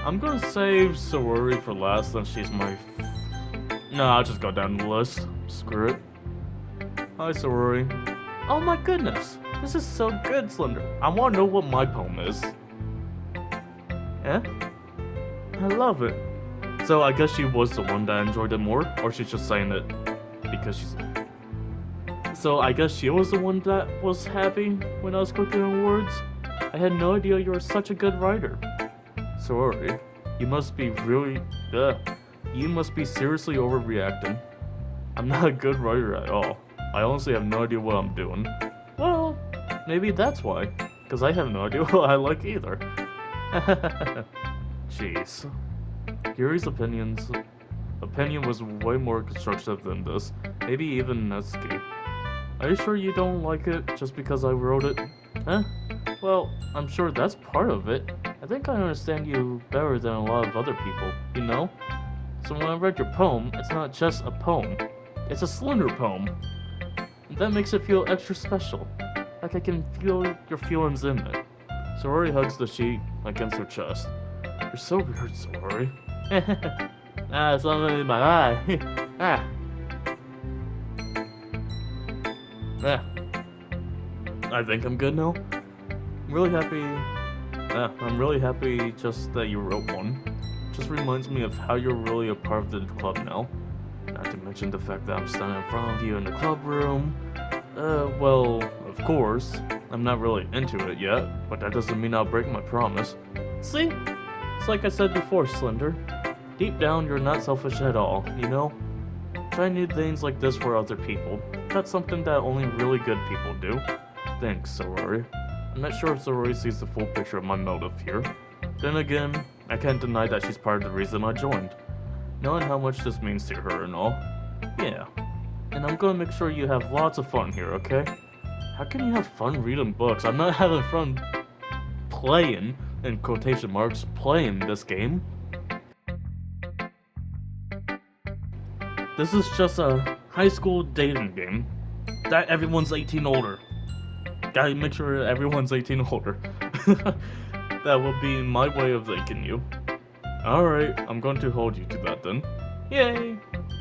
I'm gonna save Sorori for last since she's my... No, I'll just go down the list. Screw it. Hi, Sorori. Oh my goodness! This is so good, Slender. I wanna know what my poem is. Eh? I love it. So I guess she was the one that enjoyed it more, or she's just saying it because she's... So I guess she was the one that was happy when I was clicking on words? I had no idea you were such a good writer. Sorry, you must be really... You must be seriously overreacting. I'm not a good writer at all. I honestly have no idea what I'm doing. Well, maybe that's why. Because I have no idea what I like either. Jeez. Yuri's opinion was way more constructive than this. Maybe even Natsuki. Are you sure you don't like it just because I wrote it? Huh? Well, I'm sure that's part of it. I think I understand you better than a lot of other people, you know? So when I read your poem, it's not just a poem. It's a Slender poem. And that makes it feel extra special. Like I can feel your feelings in it. Sorori hugs the sheet against her chest. You're so weird, Sorori. Something in my eye. ah. Yeah. I think I'm good now. I'm really happy just that you wrote one. Just reminds me of how you're really a part of the club now. Not to mention the fact that I'm standing in front of you in the club room. Well, of course, I'm not really into it yet, but that doesn't mean I'll break my promise. See? It's like I said before, Slender. Deep down, you're not selfish at all, you know? Try new things like this for other people. That's something that only really good people do. Thanks, Sorori. I'm not sure if Sorori sees the full picture of my motive here. Then again, I can't deny that she's part of the reason I joined. Knowing how much this means to her and all. Yeah. And I'm gonna make sure you have lots of fun here, okay? How can you have fun reading books? I'm not having fun playing, in quotation marks, playing this game. This is just a high school dating game. That everyone's 18 older. Gotta make sure everyone's 18 older. That will be my way of thanking you. Alright, I'm going to hold you to that then. Yay!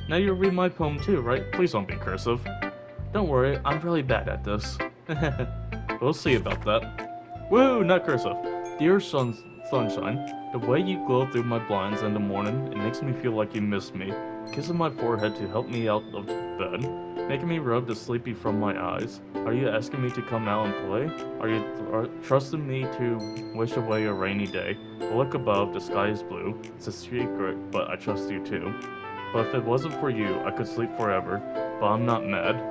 Now you'll read my poem too, right? Please don't be cursive. Don't worry, I'm really bad at this. We'll see about that. Woo, not cursive. Dear sunshine, the way you glow through my blinds in the morning, it makes me feel like you miss me. Kissing my forehead to help me out of bed, making me rub the sleepy from my eyes. Are you asking me to come out and play? Are you trusting me to wish away a rainy day? Look above, the sky is blue. It's a secret, but I trust you too. But if it wasn't for you, I could sleep forever. But I'm not mad.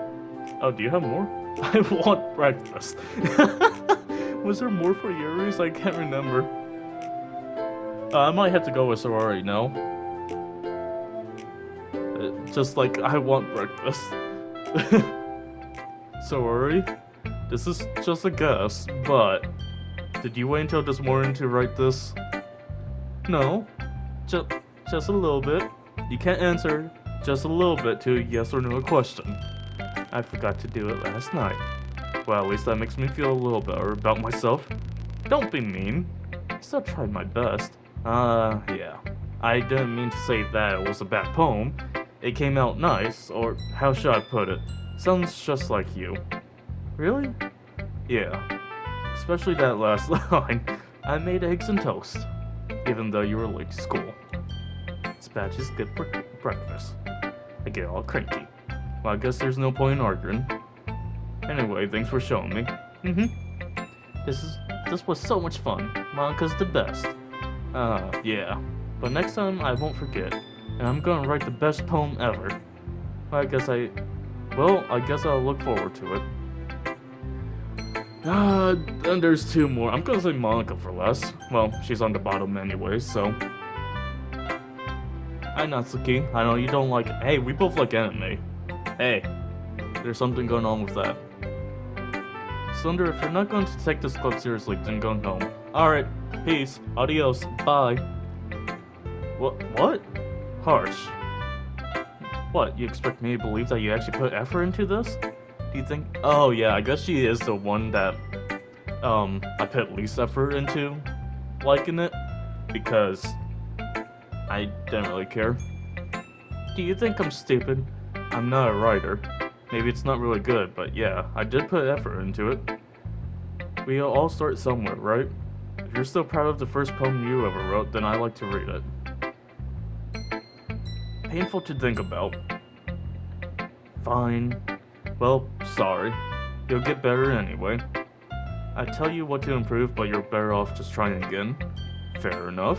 Oh, do you have more? I want breakfast. Was there more for Yuri's? I can't remember. I might have to go with Sorori, no? Just like, I want breakfast. Sorry, this is just a guess, but did you wait until this morning to write this? No, just a little bit. You can't answer just a little bit to a yes or no question. I forgot to do it last night. Well, at least that makes me feel a little better about myself. Don't be mean. I still tried my best. Yeah. I didn't mean to say that it was a bad poem. It came out nice, or how should I put it? Sounds just like you. Really? Yeah. Especially that last line. I made eggs and toast, even though you were late to school. Spatch is good for breakfast. I get all cranky. Well, I guess there's no point in arguing. Anyway, thanks for showing me. This was so much fun. Monica's the best. Yeah. But next time I won't forget. And I'm gonna write the best poem ever. I guess I'll look forward to it. Then there's two more. I'm gonna say Monica for less. Well, she's on the bottom anyway, so. Hi, Natsuki. I know you don't like. Hey, we both like anime. Hey, there's something going on with that. Slender, if you're not going to take this club seriously, then go home. Alright, peace, adios, bye. What? Harsh. What, you expect me to believe that you actually put effort into this? Do you think? Oh yeah, I guess she is the one that, I put least effort into liking it. Because I didn't really care. Do you think I'm stupid? I'm not a writer. Maybe it's not really good, but yeah, I did put effort into it. We all start somewhere, right? If you're still proud of the first poem you ever wrote, then I like to read it. Painful to think about. Fine. Well, sorry. You'll get better anyway. I tell you what to improve, but you're better off just trying again. Fair enough.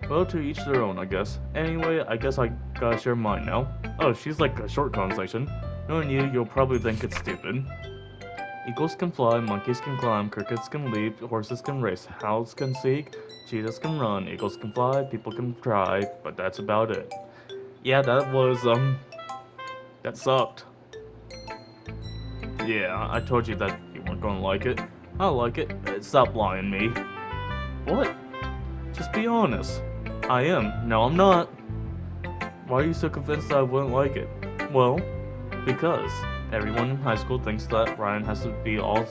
Well, to each their own, I guess. Anyway, I guess I gotta share mine now. Oh, she's like a short conversation. Knowing you, you'll probably think it's stupid. Eagles can fly, monkeys can climb, crickets can leap, horses can race, owls can seek, cheetahs can run, eagles can fly, people can try, but that's about it. Yeah, that sucked. Yeah, I told you that you weren't gonna like it. I like it. Stop lying me. What? Just be honest. I am. No, I'm not. Why are you so convinced that I wouldn't like it? Well, because everyone in high school thinks that Ryan has to be all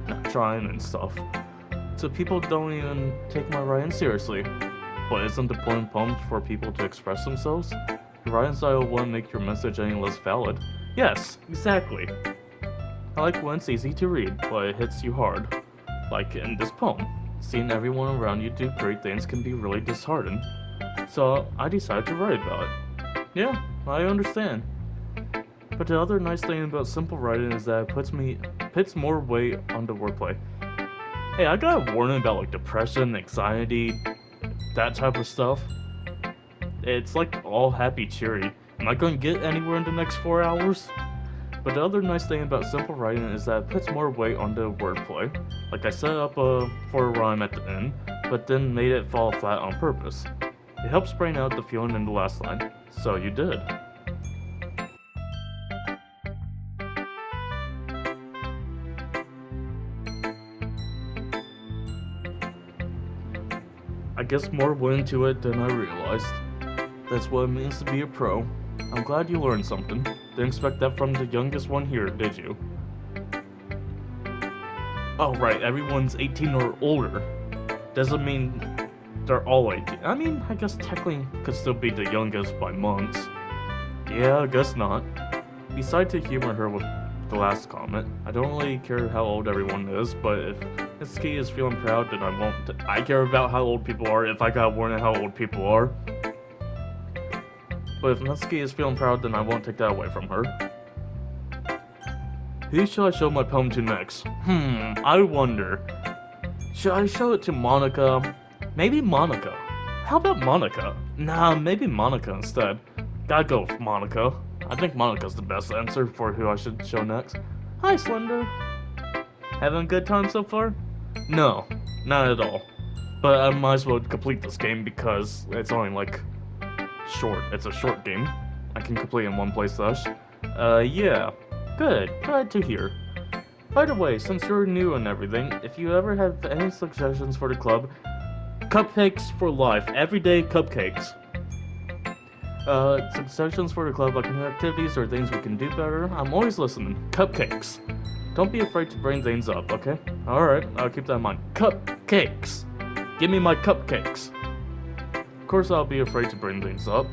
not trying and stuff. So people don't even take my Ryan seriously. But isn't the point of poems for people to express themselves? Your Ryan style won't make your message any less valid. Yes, exactly. I like when it's easy to read, but it hits you hard. Like in this poem. Seeing everyone around you do great things can be really disheartening. So I decided to write about it. Yeah, I understand. But the other nice thing about simple writing is that it puts more weight on the wordplay. Hey, I got a warning about like depression, anxiety, that type of stuff. It's like all happy cheery. Am I going to get anywhere in the next 4 hours? But the other nice thing about simple writing is that it puts more weight on the wordplay. Like I set up for a rhyme at the end, but then made it fall flat on purpose. It helps bring out the feeling in the last line. So you did. I guess more went into it than I realized. That's what it means to be a pro. I'm glad you learned something. Didn't expect that from the youngest one here, did you? Oh right, everyone's 18 or older. Doesn't mean they're all 18. I mean, I guess technically could still be the youngest by months. Yeah, I guess not. Besides to humor her with the last comment, I don't really care how old everyone is, but if Mitsuki is feeling proud, then I won't. I care about how old people are if I got warning how old people are. But if Mitsuki is feeling proud, then I won't take that away from her. Who should I show my poem to next? I wonder. Should I show it to Monica? Maybe Monica. How about Monica? Nah, maybe Monica instead. Gotta go with Monica. I think Monica's the best answer for who I should show next. Hi, Slender. Having a good time so far? No, not at all. But I might as well complete this game because it's only like short. It's a short game. I can complete in one play session. Yeah. Good. Glad to hear. By the way, since you're new and everything, if you ever have any suggestions for the club, cupcakes for life. Everyday cupcakes. Suggestions for the club, like new activities or things we can do better. I'm always listening. Cupcakes. Don't be afraid to bring things up, okay? Alright, I'll keep that in mind. Cupcakes. Give me my cupcakes. Of course I'll be afraid to bring things up.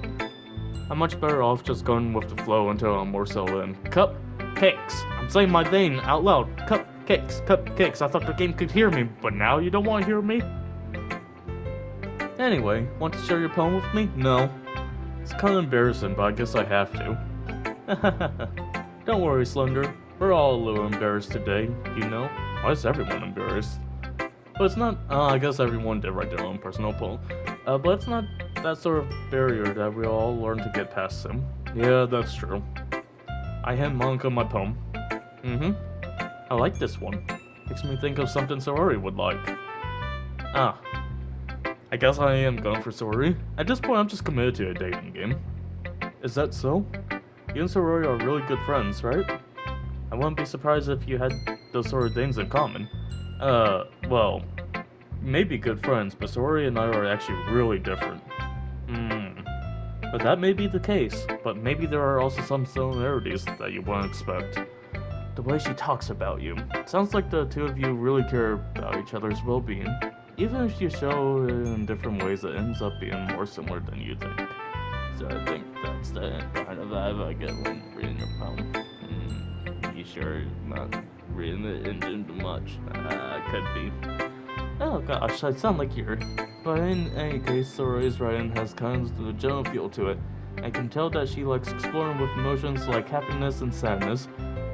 I'm much better off just going with the flow until I'm more settled in. Cupcakes. I'm saying my name out loud. Cupcakes. Cupcakes. I thought the game could hear me, but now you don't want to hear me? Anyway, want to share your poem with me? No. It's kind of embarrassing, but I guess I have to. Don't worry, Slender. We're all a little embarrassed today, you know? Why is everyone embarrassed? But it's not, I guess everyone did write their own personal poem. But it's not that sort of barrier that we all learn to get past them. Yeah, that's true. I hand Monica my poem. I like this one. Makes me think of something Sorori would like. Ah. I guess I am going for Sorori. At this point, I'm just committed to a dating game. Is that so? You and Sorori are really good friends, right? I wouldn't be surprised if you had those sort of things in common. Well, maybe good friends, but Sorori and I are actually really different. But that may be the case, but maybe there are also some similarities that you wouldn't expect. The way she talks about you. Sounds like the two of you really care about each other's well-being. Even if you show it in different ways, it ends up being more similar than you think. So I think that's the kind of vibe I get when reading your poem. You sure not reading it into too much? Could be. Oh gosh, I sound like you're. But in any case, Soray's writing has kind of a general feel to it. I can tell that she likes exploring with emotions like happiness and sadness.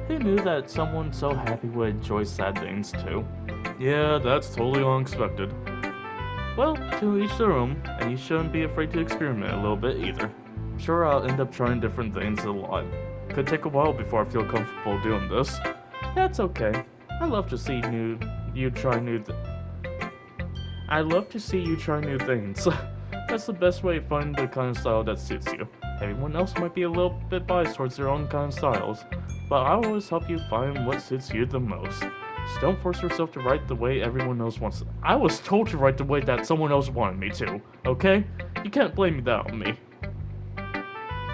Who knew that someone so happy would enjoy sad things too? Yeah, that's totally unexpected. Well, to each their own, and you shouldn't be afraid to experiment a little bit either. Sure, I'll end up trying different things a lot. Could take a while before I feel comfortable doing this. That's okay. I love to see you try new I love to see you try new things. That's the best way to find the kind of style that suits you. Everyone else might be a little bit biased towards their own kind of styles, but I always help you find what suits you the most. Just don't force yourself to write the way everyone else wants. I was told to write the way that someone else wanted me to, okay? You can't blame that on me.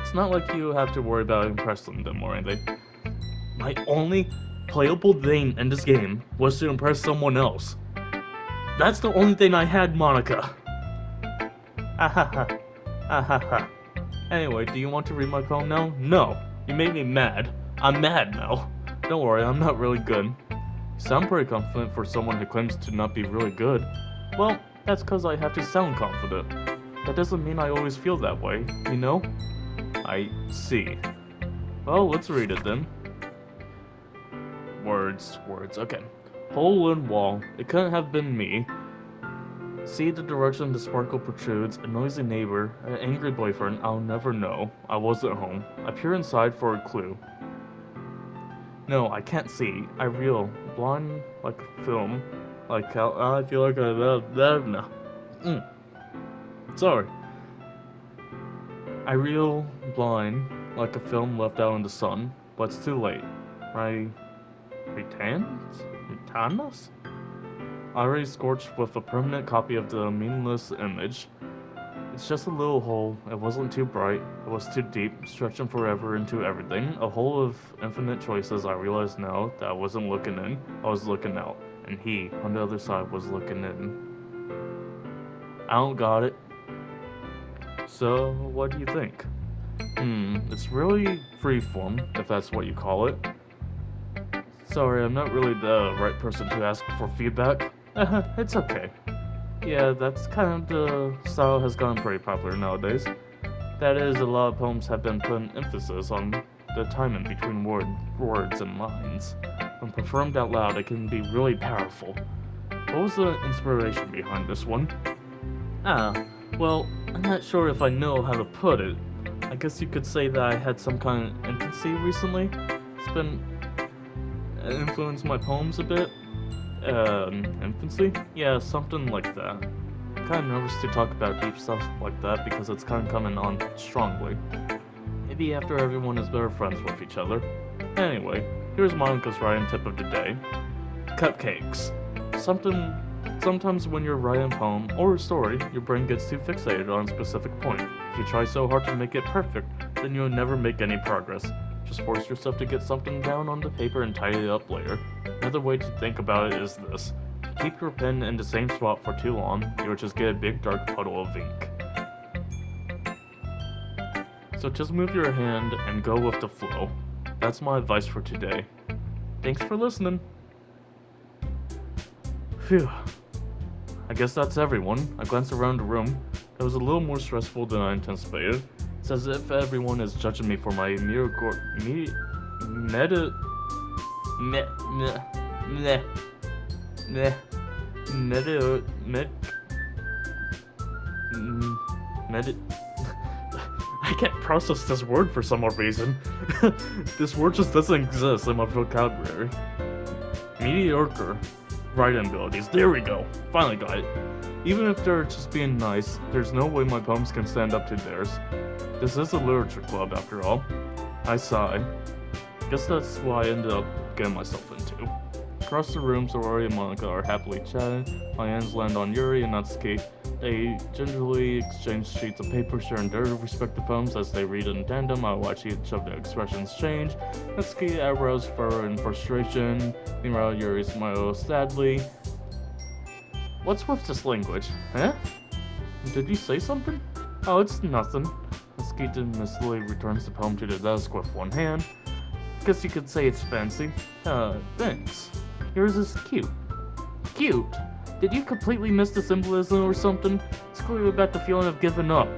It's not like you have to worry about impressing them or anything. My only playable thing in this game was to impress someone else. That's the only thing I had, Monica. Ahaha. Ahaha. Anyway, do you want to read my poem now? No. You made me mad. I'm mad now. Don't worry, I'm not really good. You sound pretty confident for someone who claims to not be really good. Well, that's because I have to sound confident. That doesn't mean I always feel that way, you know? I see. Well, let's read it then. Words. Okay. Hole in wall. It couldn't have been me. See the direction the sparkle protrudes, a noisy neighbor, an angry boyfriend, I'll never know. I wasn't home. I peer inside for a clue. No, I can't see. I reel, blind like a film. Like how I feel like no. Sorry. I reel blind like a film left out in the sun, but it's too late. Retanas? Already scorched with a permanent copy of the meaningless image. It's just a little hole. It wasn't too bright. It was too deep, stretching forever into everything. A hole of infinite choices. I realize now that I wasn't looking in. I was looking out. And he, on the other side, was looking in. I don't got it. So, what do you think? It's really freeform, if that's what you call it. Sorry, I'm not really the right person to ask for feedback. It's okay. Yeah, that's kind of the style has gotten pretty popular nowadays. That is, a lot of poems have been putting emphasis on the timing between words and lines. When performed out loud, it can be really powerful. What was the inspiration behind this one? Well, I'm not sure if I know how to put it. I guess you could say that I had some kind of infancy recently. It's been influenced my poems a bit. Infancy? Yeah, something like that. Kinda nervous to talk about deep stuff like that because it's kinda coming on strongly. Maybe after everyone is better friends with each other. Anyway, here's Monica's writing tip of the day. Cupcakes. Sometimes when you're writing a poem or a story, your brain gets too fixated on a specific point. If you try so hard to make it perfect, then you'll never make any progress. Just force yourself to get something down on the paper and tidy it up later. Another way to think about it is this. If you keep your pen in the same spot for too long, you'll just get a big dark puddle of ink. So just move your hand and go with the flow. That's my advice for today. Thanks for listening. Phew. I guess that's everyone. I glanced around the room. It was a little more stressful than I anticipated. It's as if everyone is judging me for my I can't process this word for some reason. This word just doesn't exist in my vocabulary. Mediocre writing abilities. There we go. Finally got it. Even if they're just being nice, there's no way my poems can stand up to theirs. This is a literature club, after all. I sigh. Guess that's what I ended up getting myself into. Across the room, Sorori and Monica are happily chatting. My hands land on Yuri and Natsuki. They gingerly exchange sheets of paper, sharing their respective poems as they read in tandem. I watch each of their expressions change. Natsuki eyebrows furrow in frustration. Meanwhile, Yuri smiles sadly. What's with this language? Huh? Did you say something? Oh, it's nothing. Natsuki dismissively returns the poem to the desk with one hand. Guess you could say it's fancy. Thanks. Yours is cute. Cute? Did you completely miss the symbolism or something? It's clearly about the feeling of giving up.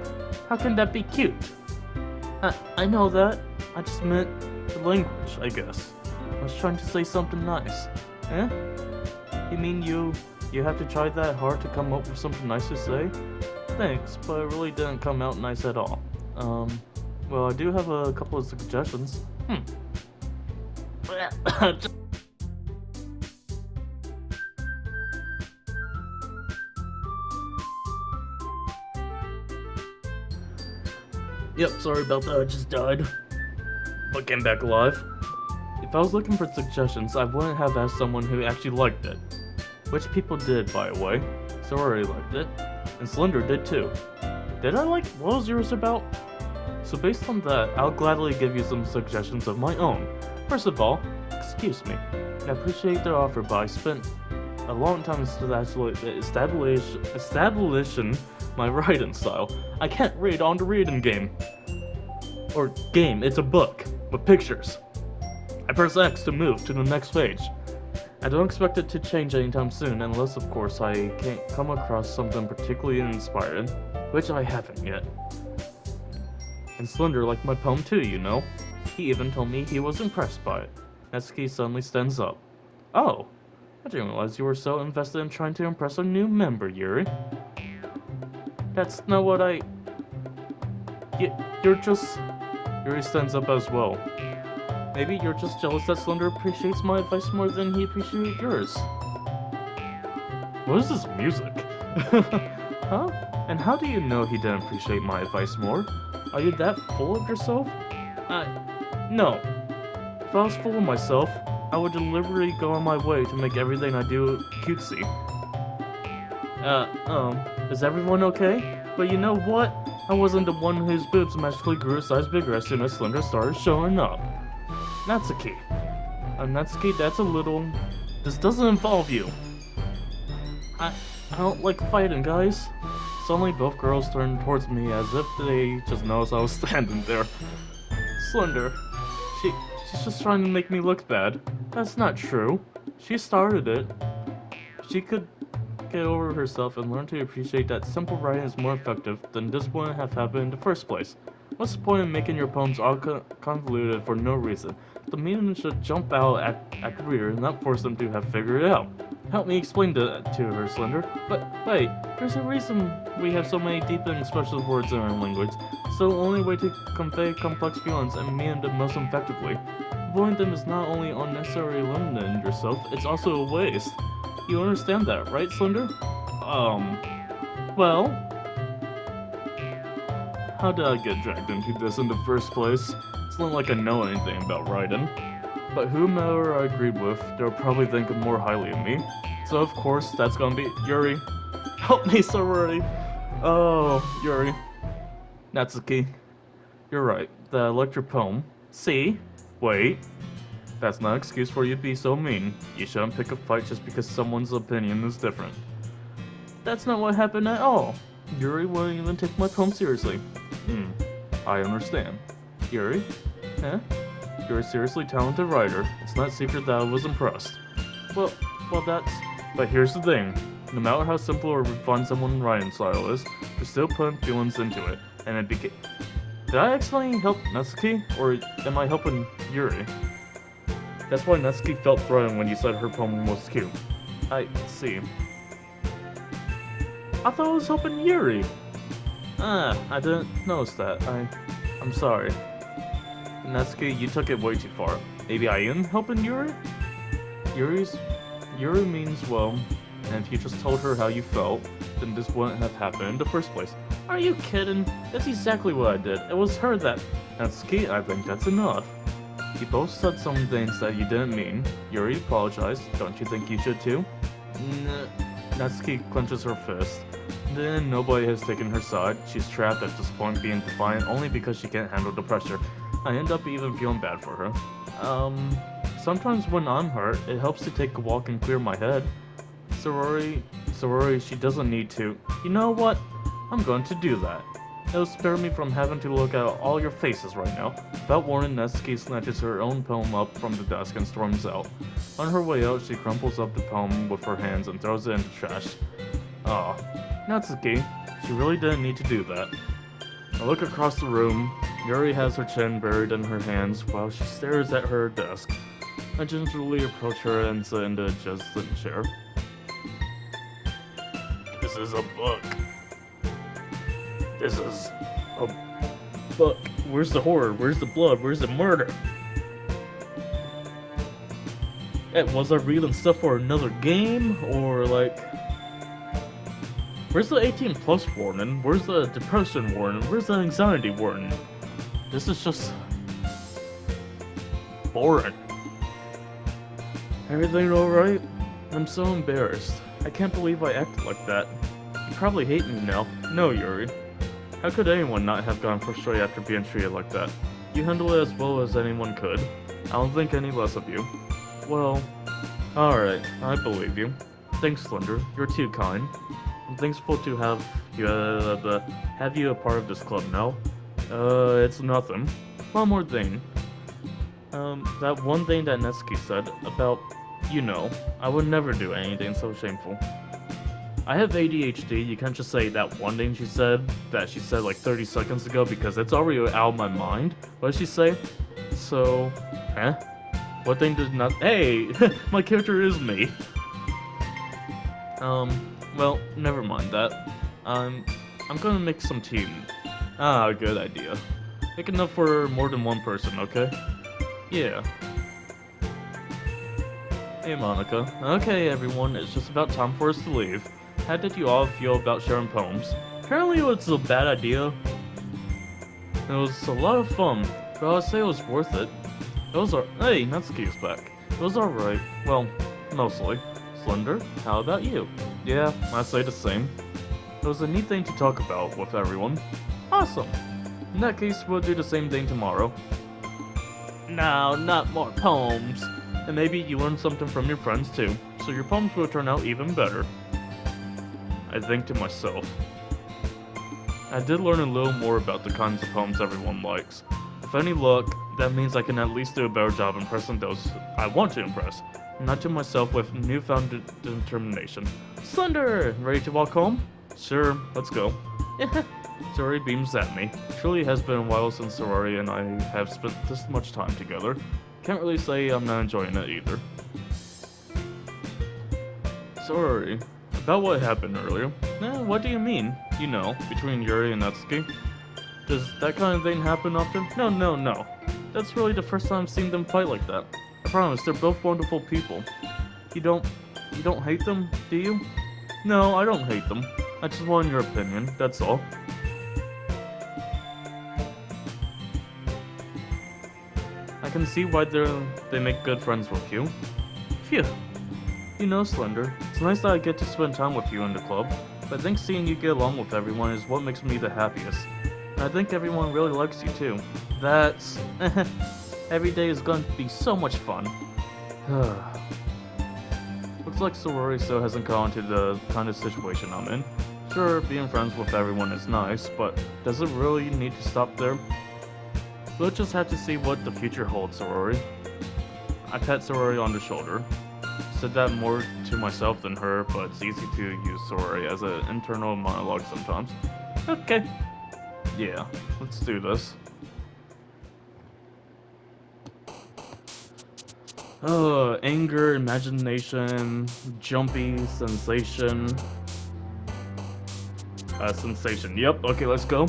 How can that be cute? I know that. I just meant the language, I guess. I was trying to say something nice. Eh? You mean you have to try that hard to come up with something nice to say? Thanks, but it really didn't come out nice at all. Well, I do have a couple of suggestions. Yep, sorry about that, I just died. But came back alive. If I was looking for suggestions, I wouldn't have asked someone who actually liked it. Which people did, by the way. Sorori liked it. And Slender did too. Did I like what was yours about? So based on that, I'll gladly give you some suggestions of my own. First of all, excuse me. I appreciate the offer, but I spent a long time establishing my writing style. I can't read on the reading game. Or game, it's a book with pictures. I press X to move to the next page. I don't expect it to change anytime soon, unless of course I can't come across something particularly inspiring, which I haven't yet. And Slender liked my poem too, you know. He even told me he was impressed by it. Natsuki suddenly stands up. Oh, I didn't realize you were so invested in trying to impress a new member, Yuri. That's not what you're just... Yuri stands up as well. Maybe you're just jealous that Slender appreciates my advice more than he appreciates yours. What is this music? Huh? And how do you know he didn't appreciate my advice more? Are you that full of yourself? No. If I was full of myself, I would deliberately go on my way to make everything I do cutesy. Is everyone okay? But you know what? I wasn't the one whose boobs magically grew a size bigger as soon as Slender started showing up. Natsuki. Natsuki, that's a little... This doesn't involve you. I don't like fighting, guys. Suddenly both girls turned towards me as if they just noticed I was standing there. Slender. She's just trying to make me look bad. That's not true. She started it. She could get over herself and learn to appreciate that simple writing is more effective, then this wouldn't have happened in the first place. What's the point in making your poems all convoluted for no reason? The meaning should jump out at the reader and not force them to have figured it out. Help me explain that to her, Slender. But wait, there's a reason we have so many deep and expressive words in our language. It's the only way to convey complex feelings and mean them most effectively. Avoiding them is not only unnecessarily limiting yourself, it's also a waste. You understand that, right, Slender? Well... How did I get dragged into this in the first place? It's not like I know anything about writing. But whomever I agreed with, they'll probably think more highly of me. So of course, that's gonna be Yuri. Help me, sorority! Oh, Yuri. Natsuki. You're right, the electric poem. See? Wait. That's not an excuse for you to be so mean. You shouldn't pick a fight just because someone's opinion is different. That's not what happened at all. Yuri wouldn't even take my poem seriously. I understand. Yuri? Huh? You're a seriously talented writer. It's not secret that I was impressed. Well, that's... But here's the thing. No matter how simple or refined someone's writing style is, they're still putting feelings into it, and it became... Did I accidentally help Natsuki, or am I helping Yuri? That's why Natsuki felt threatened when you said her poem was cute. I see. I thought I was helping Yuri! I didn't notice that. I'm sorry. Natsuki, you took it way too far. Maybe I am helping Yuri? Yuri means well, and if you just told her how you felt, then this wouldn't have happened in the first place. Are you kidding? That's exactly what I did. It was her that... Natsuki, I think that's enough. You both said some things that you didn't mean. Yuri apologized. Don't you think you should too? Natsuki clenches her fist. Then nobody has taken her side. She's trapped at this point being defiant only because she can't handle the pressure. I end up even feeling bad for her. Sometimes when I'm hurt, it helps to take a walk and clear my head. Sorori, she doesn't need to. You know what? I'm going to do that. It'll spare me from having to look at all your faces right now. Without warning, Natsuki snatches her own poem up from the desk and storms out. On her way out, she crumples up the poem with her hands and throws it in the trash. Aw, Natsuki, she really didn't need to do that. I look across the room. Yuri has her chin buried in her hands while she stares at her desk. I gingerly approach her and sit in the adjacent chair. This is a book. This is a book. Where's the horror? Where's the blood? Where's the murder? Hey, was I reading stuff for another game? Or like... Where's the 18 plus warning? Where's the depression warning? Where's the anxiety warning? This is just... boring. Everything alright? I'm so embarrassed. I can't believe I acted like that. You probably hate me now. No, Yuri. How could anyone not have gone frustrated after being treated like that? You handle it as well as anyone could. I don't think any less of you. Well, alright, I believe you. Thanks, Slender. You're too kind. I'm thankful to have you a part of this club now. It's nothing. One more thing. That one thing that Natsuki said about, you know, I would never do anything so shameful. I have ADHD, you can't just say that one thing she said like 30 seconds ago because it's already out of my mind. What did she say? So, what thing did not- Hey! My character is me! Well, never mind that. I'm gonna make some tea. Ah, good idea. Make enough for more than one person, okay? Yeah. Hey, Monica. Okay, everyone, it's just about time for us to leave. How did you all feel about sharing poems? Apparently it was a bad idea. It was a lot of fun, but I'd say it was worth it. Hey, Natsuki's back. It was alright. Well, mostly. Slender, how about you? Yeah, I'd say the same. It was a neat thing to talk about with everyone. Awesome! In that case, we'll do the same thing tomorrow. No, not more poems. And maybe you learn something from your friends too, so your poems will turn out even better. I think to myself. I did learn a little more about the kinds of poems everyone likes. With any luck, that means I can at least do a better job impressing those I want to impress, not to myself with newfound determination. Slender! Ready to walk home? Sure, let's go. Sorori beams at me. Truly has been a while since Sorori and I have spent this much time together. Can't really say I'm not enjoying it either. Sorori, about what happened earlier. What do you mean? You know, between Yuri and Natsuki. Does that kind of thing happen often? No. That's really the first time I've seen them fight like that. I promise, they're both wonderful people. You don't hate them, do you? No, I don't hate them. I just want your opinion, that's all. I can see why they make good friends with you. Phew. You know, Slender, it's nice that I get to spend time with you in the club, but I think seeing you get along with everyone is what makes me the happiest. And I think everyone really likes you too. That's... Every day is going to be so much fun. Looks like Sorori still hasn't gone into the kind of situation I'm in. Sure, being friends with everyone is nice, but does it really need to stop there? We'll just have to see what the future holds, Sorori. I pat Sorori on the shoulder. Said that more to myself than her, but it's easy to use Sorori as an internal monologue sometimes. Okay. Yeah, let's do this. Anger, imagination, jumpy, sensation. Sensation, yep, okay, let's go.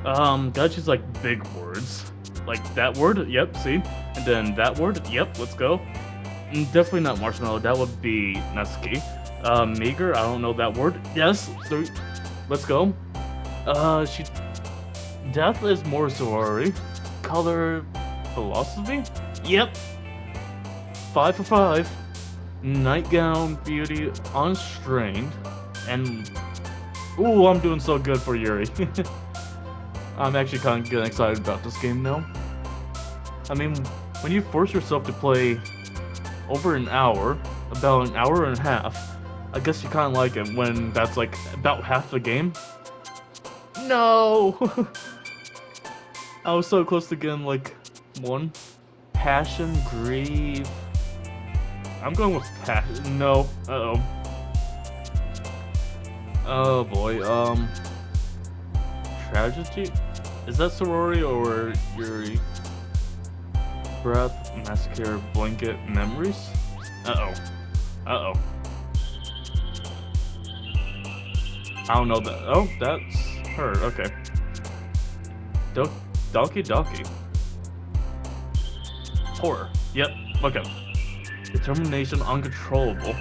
Gotta choose like big words. Like that word, yep, see? And then that word, yep, let's go. Definitely not marshmallow, that would be Natsuki. Meager, I don't know that word. Yes, let's go. Death is more Sorori. Color, philosophy? Yep. 5 for 5. Nightgown, beauty, unstrained, and... Ooh, I'm doing so good for Yuri. I'm actually kind of getting excited about this game now. I mean, when you force yourself to play over an hour, about an hour and a half, I guess you kinda like it when that's like about half the game. No! I was so close to getting like one. Passion, grieve. I'm going with passion. No. Uh-oh. Oh boy, tragedy? Is that sorority or Yuri? Breath, massacre, blanket, memories? Uh-oh. Uh-oh. I don't know that. Oh, that's her. Okay. Doki Doki. Horror. Yep. Okay. Determination uncontrollable.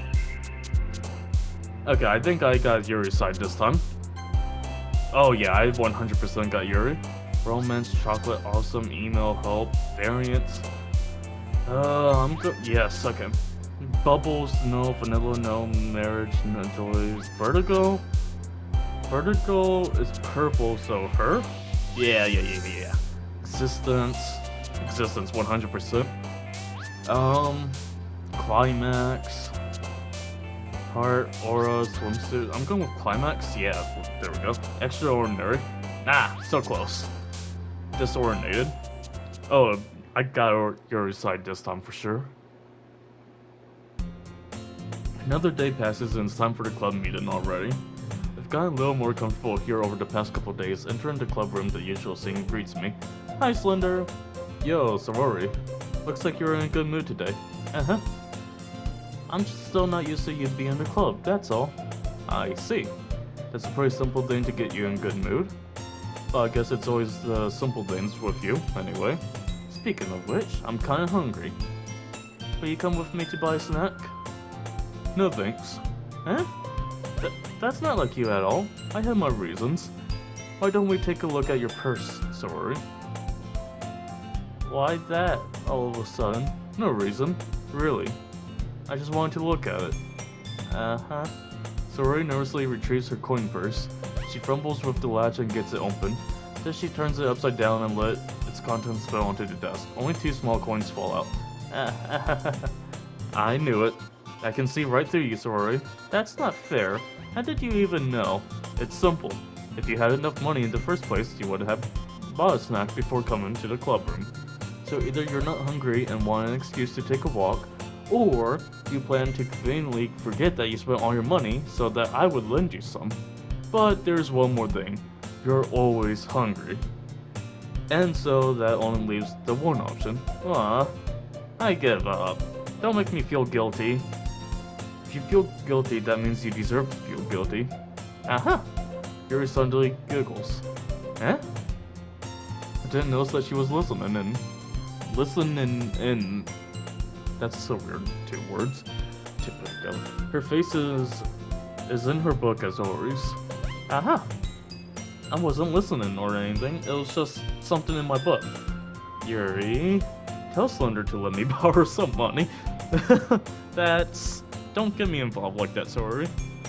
Okay, I think I got Yuri's side this time. Oh yeah, I 100% got Yuri. Romance, chocolate, awesome, email, help, variants. I'm good. Yes, okay. Bubbles, no. Vanilla, no. Marriage, no. Joy. Vertigo? Vertigo is purple, so her? Yeah. Existence, 100%. Climax. Heart, aura, swimsuit. I'm going with climax. Yeah, there we go. Extraordinary. Ah, so close. Disorientated. Oh, I got your side this time for sure. Another day passes and it's time for the club meeting already. I've gotten a little more comfortable here over the past couple days. Entering the club room, the usual scene greets me. Hi, Slender. Yo, sorority. Looks like you're in a good mood today. Uh-huh. I'm just still not used to you being in the club, that's all. I see. That's a pretty simple thing to get you in good mood. Well, I guess it's always the simple things with you, anyway. Speaking of which, I'm kinda hungry. Will you come with me to buy a snack? No thanks. Huh? That's not like you at all. I have my reasons. Why don't we take a look at your purse, sorry? Why that, all of a sudden? No reason. Really. I just wanted to look at it. Uh-huh. Sorori nervously retrieves her coin purse. She fumbles with the latch and gets it open. Then she turns it upside down and let its contents fall onto the desk. Only 2 small coins fall out. I knew it. I can see right through you, Sorori. That's not fair. How did you even know? It's simple. If you had enough money in the first place, you would have bought a snack before coming to the club room. So either you're not hungry and want an excuse to take a walk, or you plan to conveniently forget that you spent all your money so that I would lend you some. But there's one more thing. You're always hungry. And so that only leaves the one option. I give up. Don't make me feel guilty. If you feel guilty, that means you deserve to feel guilty. Aha! Yuri suddenly giggles. Eh? I didn't notice that she was listening in. That's so weird. 2 words. Typical. Her face is in her book as always. Aha! I wasn't listening or anything. It was just something in my book. Yuri, tell Slender to let me borrow some money. Don't get me involved like that, sorry.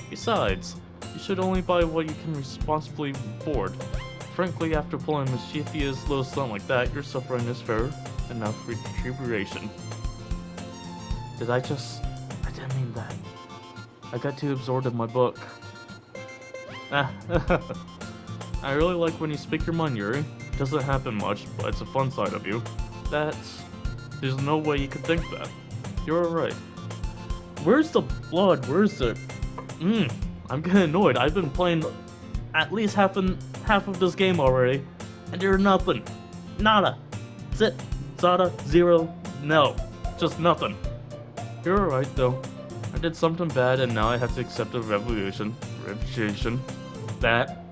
Besides, you should only buy what you can responsibly afford. Frankly, after pulling a mischievous little stunt like that, your suffering is fair enough retribution. I didn't mean that. I got too absorbed in my book. I really like when you speak your mind, Yuri. Doesn't happen much, but it's a fun side of you. There's no way you could think that. You're right. Where's the blood? Where's the... I'm getting annoyed. I've been playing at least half of this game already, and there's nothing. Nada. Zit. Zada. Zero. No. Just nothing. You're alright though. I did something bad and now I have to accept the revolution. That.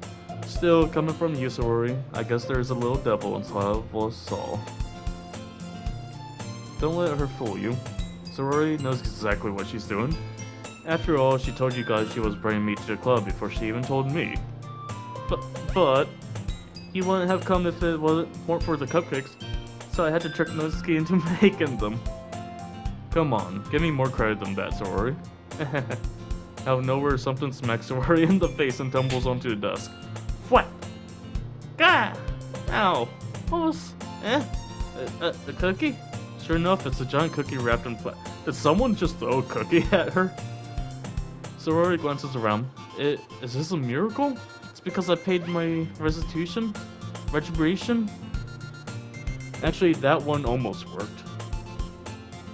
Still, coming from you, Sorori, I guess there's a little devil inside of us all. Don't let her fool you. Sorori knows exactly what she's doing. After all, she told you guys she was bringing me to the club before she even told me. But you wouldn't have come if it weren't for the cupcakes, so I had to trick Nosuke into making them. Come on, give me more credit than that, Sorori. Out of nowhere, something smacks Sorori in the face and tumbles onto the desk. What? Gah! Ow! What was... a cookie? Sure enough, it's a giant cookie wrapped in plastic. Did someone just throw a cookie at her? Sorori glances around. Is this a miracle? It's because I paid my restitution? Retribution? Actually, that one almost worked.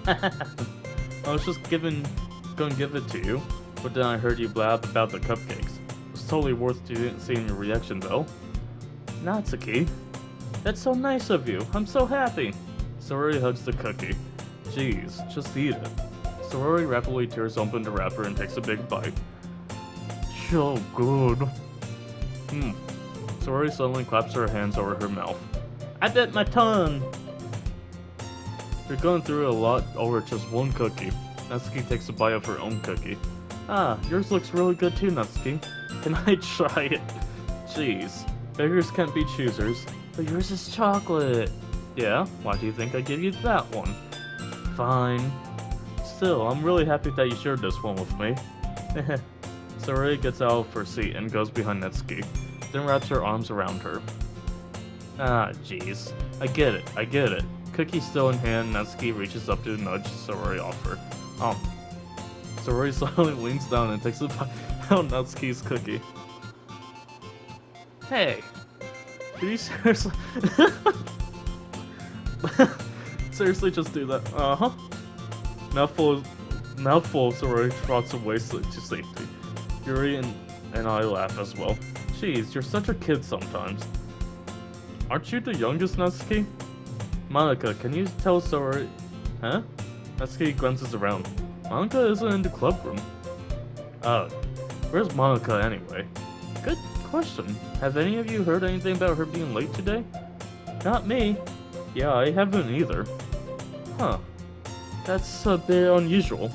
I was just gonna give it to you, but then I heard you blab about the cupcakes. It's totally worth seeing your reaction though. Natsuki, that's so nice of you. I'm so happy. Sorori hugs the cookie. Jeez, just eat it. Sorori rapidly tears open the wrapper and takes a big bite. So good. Sorori suddenly claps her hands over her mouth. I bit my tongue! You're going through a lot over just one cookie. Natsuki takes a bite of her own cookie. Ah, yours looks really good too, Natsuki. Can I try it? Jeez. Beggars can't be choosers. But yours is chocolate. Yeah? Why do you think I give you that one? Fine. Still, I'm really happy that you shared this one with me. Sorori gets out of her seat and goes behind Natsuki, then wraps her arms around her. Ah, jeez. I get it. Cookie still in hand, Natsuki reaches up to nudge Sorori off her. Sorori slowly leans down and takes a bite out of Natsuki's cookie. Hey! Did you seriously... seriously just do that? Uh-huh. Mouthful, Sorori trots away to safety. Yuri and I laugh as well. Jeez, you're such a kid sometimes. Aren't you the youngest, Natsuki? Monica, can you tell Sorori... Huh? Natsuki glances around. Monica isn't in the club room. Where's Monica anyway? Good question. Have any of you heard anything about her being late today? Not me. Yeah, I haven't either. Huh. That's a bit unusual.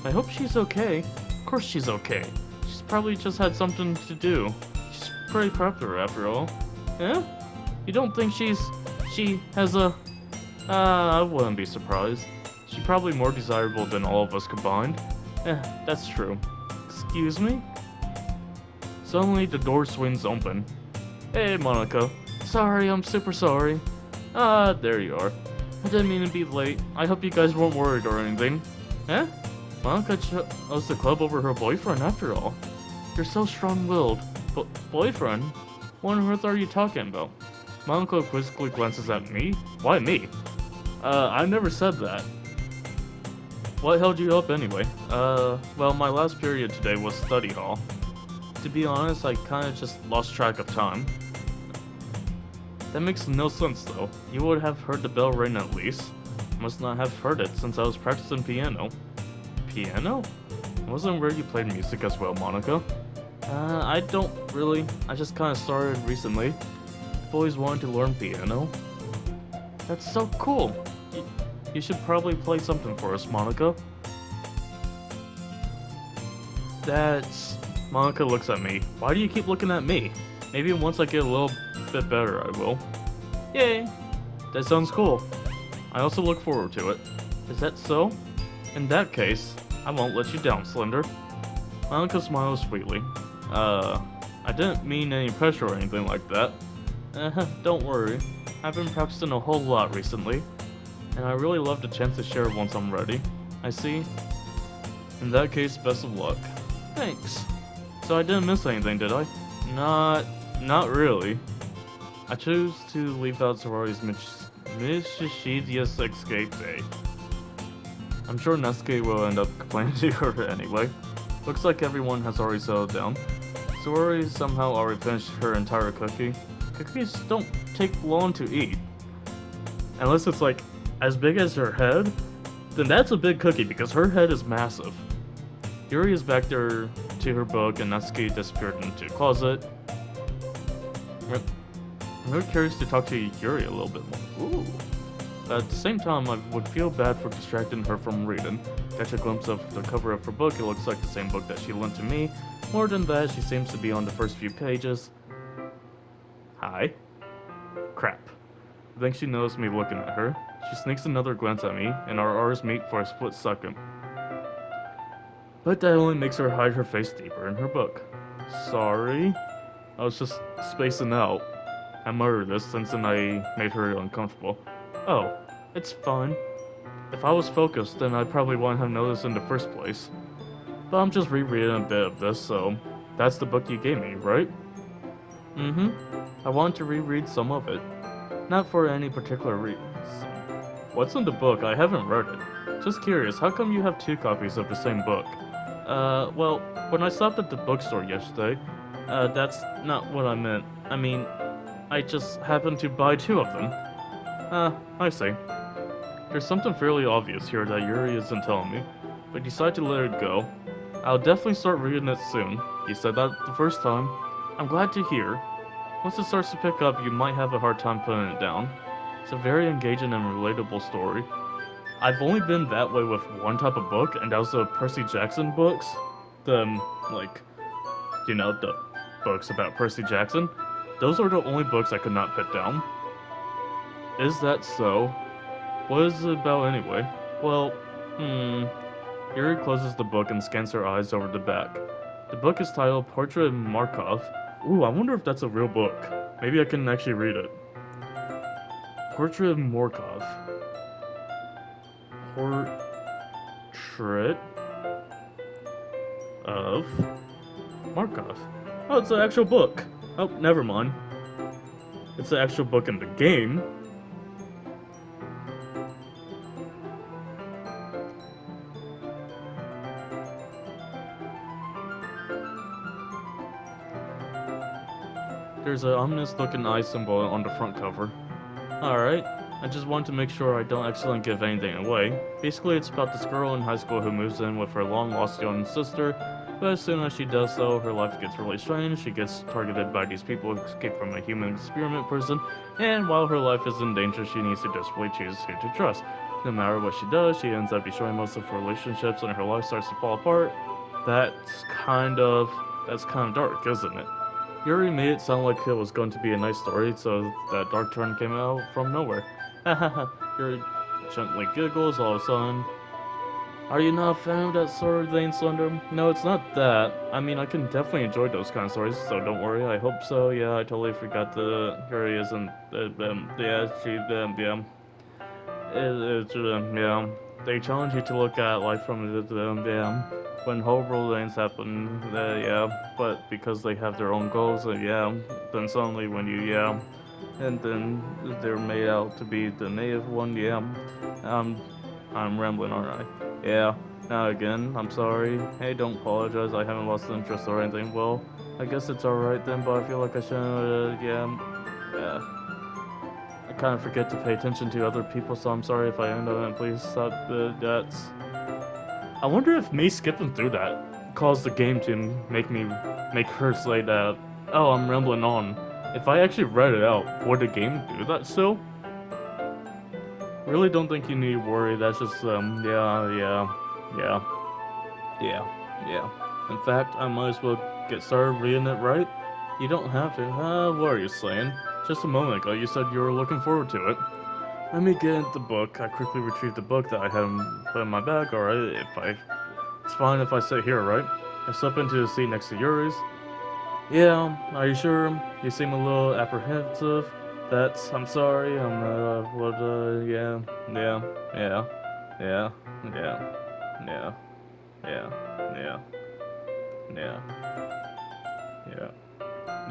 I hope she's okay. Of course she's okay. She's probably just had something to do. She's pretty popular after all. Yeah? You don't think she has a... I wouldn't be surprised. She's probably more desirable than all of us combined. That's true. Excuse me? Suddenly the door swings open. Hey, Monica. Sorry, I'm super sorry. There you are. I didn't mean to be late. I hope you guys weren't worried or anything. Eh? Monica chose the club over her boyfriend after all. You're so strong-willed. Boyfriend? What on earth are you talking about? Monica quizzically glances at me. Why me? I never said that. What held you up anyway? Well, my last period today was study hall. To be honest, I kinda just lost track of time. That makes no sense though. You would have heard the bell ring at least. Must not have heard it since I was practicing piano. Piano? Wasn't where you played music as well, Monica? I don't really. I just kinda started recently. I've always wanted to learn piano. That's so cool. You should probably play something for us, Monica. Monica looks at me. Why do you keep looking at me? Maybe once I get a little bit better, I will. Yay! That sounds cool. I also look forward to it. Is that so? In that case, I won't let you down, Slender. Monica smiles sweetly. I didn't mean any pressure or anything like that. Don't worry. I've been practicing a whole lot recently, and I really love the chance to share once I'm ready. I see. In that case, best of luck. Thanks. So I didn't miss anything, did I? Not really. I chose to leave out Sorori's mischievous escape day. I'm sure Natsuki will end up complaining to her anyway. Looks like everyone has already settled down. Sorori somehow already finished her entire cookie. Cookies don't take long to eat. Unless it's like as big as her head, then that's a big cookie because her head is massive. Yuri is back there to her book and Natsuki disappeared into the closet. I'm really curious to talk to Yuri a little bit more. Ooh. At the same time, I would feel bad for distracting her from reading. Catch a glimpse of the cover of her book, it looks like the same book that she lent to me. More than that, she seems to be on the first few pages. Hi. Crap. I think she noticed me looking at her. She sneaks another glance at me, and our R's meet for a split second. But that only makes her hide her face deeper in her book. Sorry? I was just spacing out. I murdered this since then I made her uncomfortable. Oh, it's fine. If I was focused, then I probably wouldn't have noticed in the first place. but I'm just rereading a bit of this, so that's the book you gave me, right? Mm-hmm. I want to reread some of it. Not for any particular reason. What's in the book? I haven't read it. Just curious, how come you have two copies of the same book? Well, when I stopped at the bookstore yesterday, that's not what I meant. I mean, I just happened to buy two of them. I see. There's something fairly obvious here that Yuri isn't telling me, but decide to let it go. I'll definitely start reading it soon. You said that the first time. I'm glad to hear. Once it starts to pick up, you might have a hard time putting it down. It's a very engaging and relatable story. I've only been that way with one type of book, and that was the Percy Jackson books. The, like, the books about Percy Jackson. Those are the only books I could not put down. Is that so? What is it about anyway? Well, Yuri closes the book and scans her eyes over the back. The book is titled Portrait of Markov. Ooh, I wonder if that's a real book. Maybe I can actually read it. Portrait of Markov. Portrait of Markov. Oh, it's an actual book. Oh, never mind. It's an actual book in the game. There's an ominous looking eye symbol on the front cover. Alright, I just want to make sure I don't accidentally give anything away. Basically, it's about this girl in high school who moves in with her long-lost young sister, but as soon as she does so, her life gets really strange. She gets targeted by these people who escape from a human experiment prison, and while her life is in danger, she needs to desperately choose who to trust. No matter what she does, she ends up destroying most of her relationships, and her life starts to fall apart. That's kind of dark, isn't it? Yuri made it sound like it was going to be a nice story, so that dark turn came out from nowhere. Hahaha, Yuri gently giggles all of a sudden. Are you not a fan of that sort of thing, Slender? No, it's not that. I mean, I can definitely enjoy those kind of stories, so don't worry, I hope so. Yeah, I totally forgot the Yuri isn't, yeah, she, yeah. Yeah. They challenge you to look at life from yeah. When horrible things happen, yeah. But because they have their own goals, yeah. Then suddenly when you, yeah. And then they're made out to be the native one, yeah. Um, I'm rambling, aren't I? Yeah. Now again, I'm sorry. Hey, don't apologize. I haven't lost interest or anything. Well, I guess it's alright then, but I feel like I shouldn't, yeah. Yeah. I kind of forget to pay attention to other people, so I'm sorry if I end up and please stop the that's. I wonder if me skipping through that caused the game to make her say that. Oh, I'm rambling on. If I actually read it out, would the game do that still? Really don't think you need to worry. That's just yeah, yeah. In fact, I might as well get started reading it, right? You don't have to. What are you saying? Just a moment ago, you said you were looking forward to it. Let me get the book. I quickly retrieved the book that I had put in my bag. Alright, it's fine if I sit here, right? I step into the seat next to Yuri's. Yeah, are you sure? You seem a little apprehensive. I'm sorry, yeah, yeah, yeah, yeah, yeah, yeah, yeah, yeah, yeah, yeah, yeah,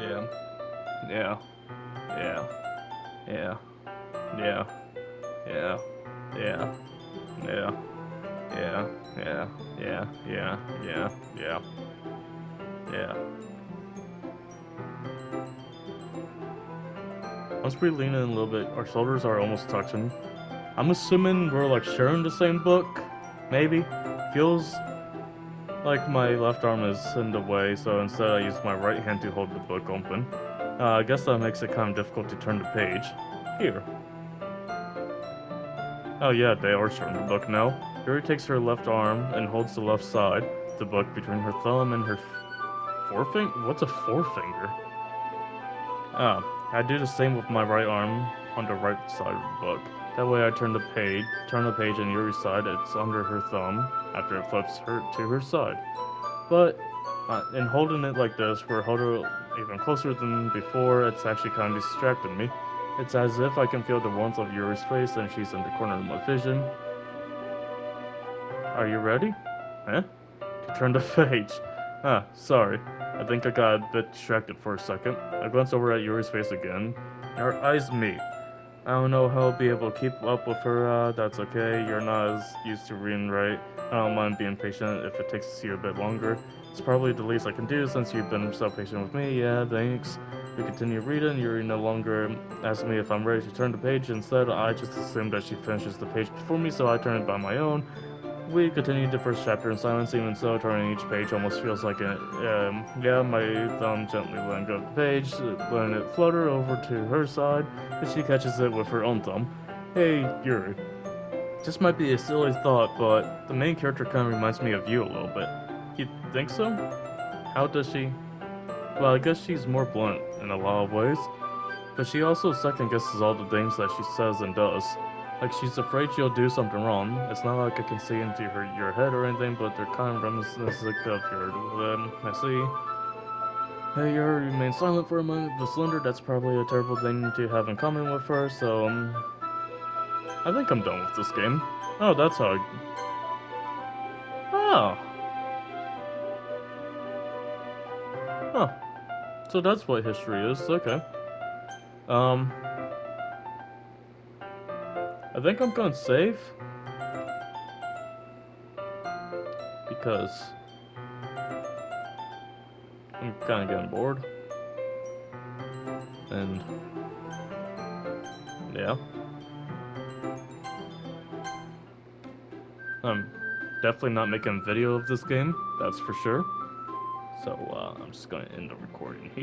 yeah, yeah, yeah, yeah, yeah, yeah, yeah. Yeah, yeah, yeah, yeah, yeah, yeah, yeah. Once we lean in a little bit, our shoulders are almost touching. I'm assuming we're like sharing the same book, maybe? Feels like my left arm is in the way, so instead I use my right hand to hold the book open. I guess that makes it kind of difficult to turn the page. Here. Oh yeah, they are sharing the book now. Yuri takes her left arm and holds the left side, the book between her thumb and her forefinger? What's a forefinger? Ah, I do the same with my right arm on the right side of the book. That way I turn the page on Yuri's side, it's under her thumb, after it flips her to her side. But, in holding it like this, we're holding it even closer than before, it's actually kind of distracting me. It's as if I can feel the warmth of Yuri's face and she's in the corner of my vision. Are you ready? Huh? to turn the page. Ah, sorry. I think I got a bit distracted for a second. I glanced over at Yuri's face again. Her eyes meet. I don't know how I'll be able to keep up with her, that's okay. You're not as used to reading, right? I don't mind being patient if it takes you a bit longer. It's probably the least I can do since you've been so patient with me. Yeah, thanks. We continue reading. Yuri no longer asks me if I'm ready to turn the page. Instead, I just assume that she finishes the page before me, so I turn it by my own. We continue the first chapter in silence, even so, turning each page almost feels like a, yeah, my thumb gently letting go of the page, letting it flutter over to her side, and she catches it with her own thumb. Hey, Yuri. This might be a silly thought, but the main character kind of reminds me of you a little bit. You think so? How does she? Well, I guess she's more blunt in a lot of ways, but she also second guesses all the things that she says and does. Like she's afraid she'll do something wrong. It's not like I can see into your head or anything, but they're kind of reminiscent of your. I see. Hey, you remain silent for a moment. The cylinder, that's probably a terrible thing to have in common with her. So I think I'm done with this game. Oh, that's how. Oh, oh. So that's what history is. Okay. Um, I think I'm going to save because I'm kind of getting bored. And yeah, I'm definitely not making a video of this game. That's for sure. So I'm just going to end the recording here.